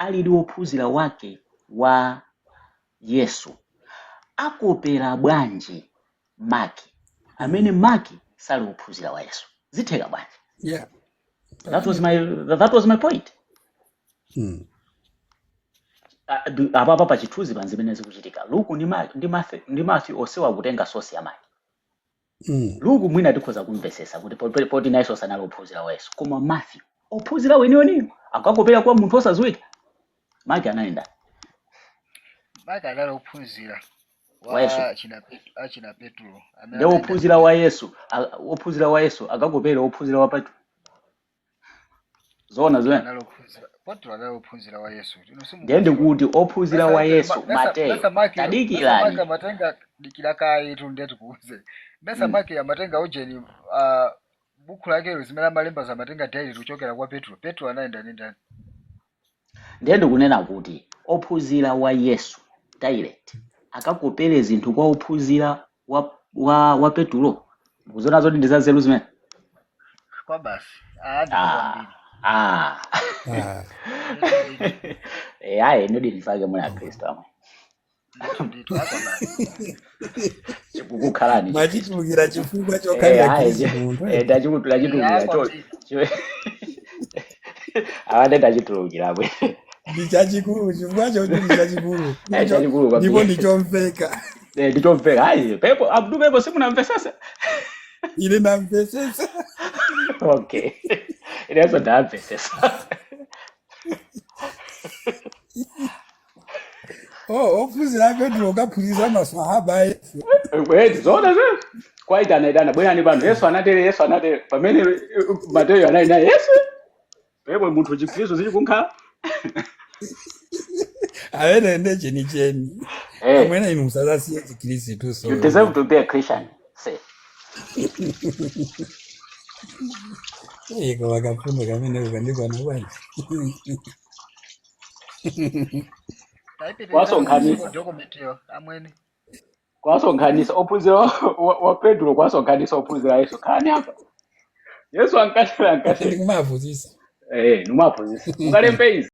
ali ndi ophunzira wake wa Yesu akopera bwanji Maki amene Maki sali ophunzira wa Yesu? Zitheka bwanji? Yeah. That was my point. Apa pachithunzi panzi pamene zikuchitika. Luku ndi Matthew osewa kutenga sosi ya Maki. Luku mwina tikhoza kumvesesa kuti poti nayenso sanali ophunzira wa Yesu. Koma Matthew ophunzira weniweni akakopera kwa munthu osadziwika. Maki anayenda. Maki anali ophunzira wa Yesu. Achina Petro. Ndi ophunzira wa Yesu. Ophunzira wa Yesu akakopera ophunzira wa Petro. Zona zweni. Petro anali ophunzira wa Yesu. Ndiye kuti ophunzira wa Yesu Mateyo. Tadikirani. Maki matenga dikira kai tundeti kuuze. Besa Maki amatenga ojeni buku lake zimene malemba za matenga daily kuchokera kwa Petro. Petro anaenda ndani. Ndiye ndikunena kuti ophunzira wa Yesu direct akakopere zinthu kwa ophunzira wa Petro. Kuzona zoti ndizazeru zimene. Kwa basi. Hayi ndodi ndifake muna Kristo amwe. Chikukhalani. Machitulukira chifukwa chokhalira Kristo munthu. Ndachitulukira cho. Awade ndachitulukira bwe. Ndichachikulu chifukwa choti ndichachikulu. Chachikulu kwa. Ndipo ndichomveka. Ndichomveka. Hayi pepo Abdu pepo simunamvesesa. Ile namvesesa. Okay. Eso ndamvesesa. Ophunzira Petro kaphunzira maswahaba Yesu. Zona ze. Kwaitana bwera vanhu Yesu anatere pamene Mateyo anali naye Yesu. Pepo munthu chikristo zichikunkhala. Avene ndecheni. Amwena inu musazasiye chikristo so. You deserve to be a Christian. Say. Iko wakafunda kamene ukandikwa na bwana. Kwasonkhanisa ophunzira wa Petro kwasonkhanisa ophunzira Yesu. Khani apa. Yesu ankashira. Ndikumaphunzisa. Numaphunzisa. Ungalembe izi.